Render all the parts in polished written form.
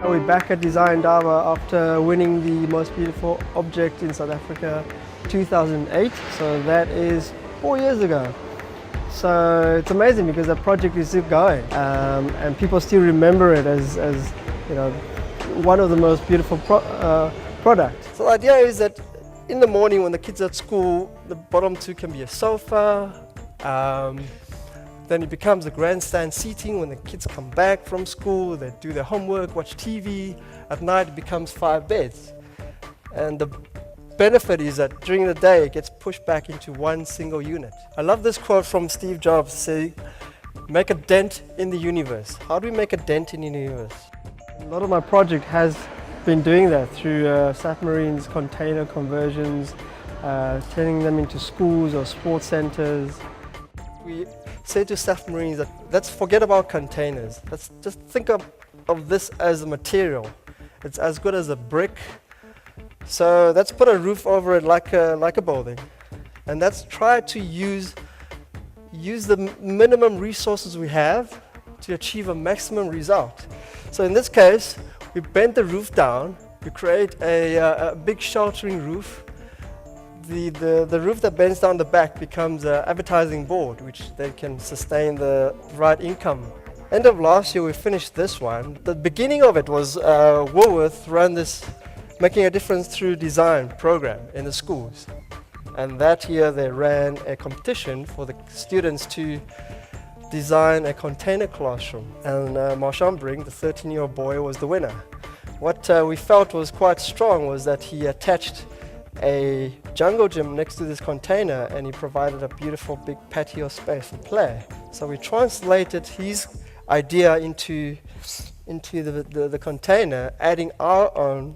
We're back at Design Indaba after winning the most beautiful object in South Africa 2008, so that is 4 years ago. So it's amazing because the project is still going and people still remember it as you know, one of the most beautiful products. So the idea is that in the morning when the kids are at school, the bottom two can be a sofa. Then it becomes the grandstand seating when the kids come back from school, they do their homework, watch TV. At night it becomes 5 beds. And the benefit is that during the day it gets pushed back into one single unit. I love this quote from Steve Jobs saying, "Make a dent in the universe." How do we make a dent in the universe? A lot of my project has been doing that through submarines, container conversions, turning them into schools or sports centers. We say to staff marines that let's forget about containers. Let's just think of this as a material. It's as good as a brick. So let's put a roof over it like a building. And let's try to use the minimum resources we have to achieve a maximum result. So in this case, we bend the roof down, we create a big sheltering roof. The roof that bends down the back becomes an advertising board, which then can sustain the right income. End of last year, we finished this one. The beginning of it was Woolworth ran this Making a Difference Through Design program in the schools. And that year, they ran a competition for the students to design a container classroom. And Marchand Brink, the 13-year-old boy, was the winner. What we felt was quite strong was that he attached a jungle gym next to this container and he provided a beautiful big patio space for play. So we translated his idea into the container, adding our own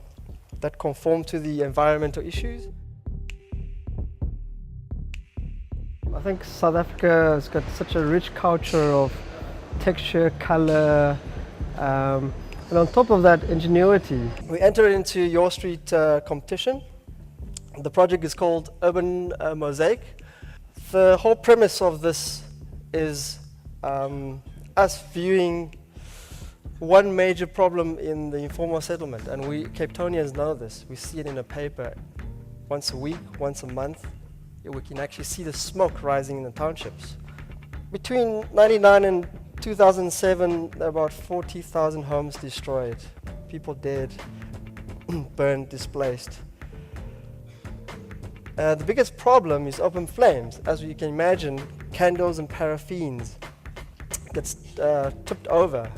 that conform to the environmental issues. I think South Africa has got such a rich culture of texture, color, and on top of that, ingenuity. We entered into Your Street competition. The project is called Urban Mosaic. The whole premise of this is us viewing one major problem in the informal settlement, and we Cape Townians know this. We see it in a paper once a week, once a month. We can actually see the smoke rising in the townships. Between 1999 and 2007, about 40,000 homes destroyed, people dead, burned, displaced. The biggest problem is open flames. As you can imagine, candles and paraffins gets tipped over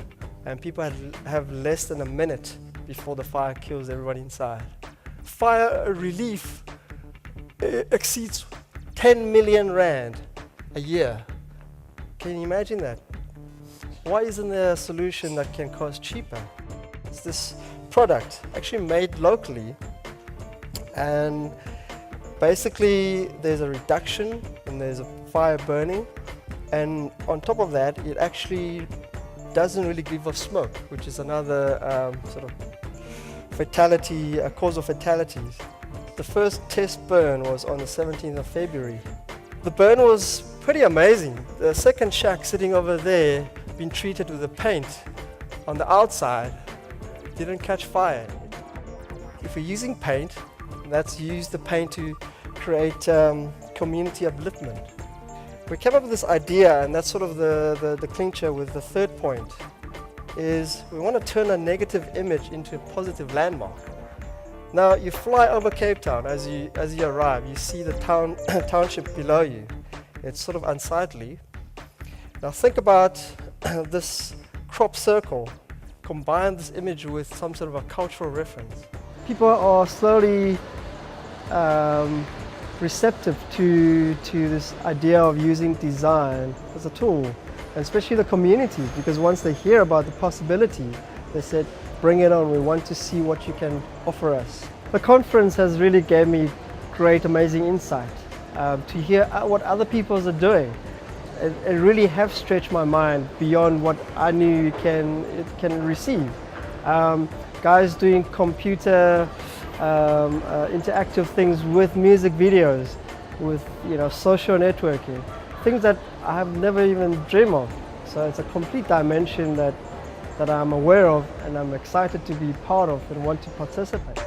and people have less than a minute before the fire kills everyone inside. Fire relief exceeds 10 million rand a year. Can you imagine that? Why isn't there a solution that can cost cheaper? It's this product actually made locally, and basically there's a reduction and there's a fire burning, and on top of that it actually doesn't really give off smoke, which is another sort of fatality, a cause of fatalities. The first test burn was on the 17th of February. The burn was pretty amazing. The second shack sitting over there, been treated with the paint on the outside, didn't catch fire. If we're using paint, let's use the paint to create community upliftment. We came up with this idea, and that's sort of the clincher with the third point, is we want to turn a negative image into a positive landmark. Now you fly over Cape Town, as you arrive, you see the township below you. It's sort of unsightly. Now think about this crop circle, combine this image with some sort of a cultural reference. People are slowly receptive to this idea of using design as a tool, and especially the community, because once they hear about the possibility, they said, bring it on, we want to see what you can offer us. The conference has really gave me great, amazing insight to hear what other people are doing. It really have stretched my mind beyond what I knew it can receive. Guys doing computer interactive things with music videos, with social networking, things that I have never even dreamed of. So it's a complete dimension that I'm aware of and I'm excited to be part of and want to participate.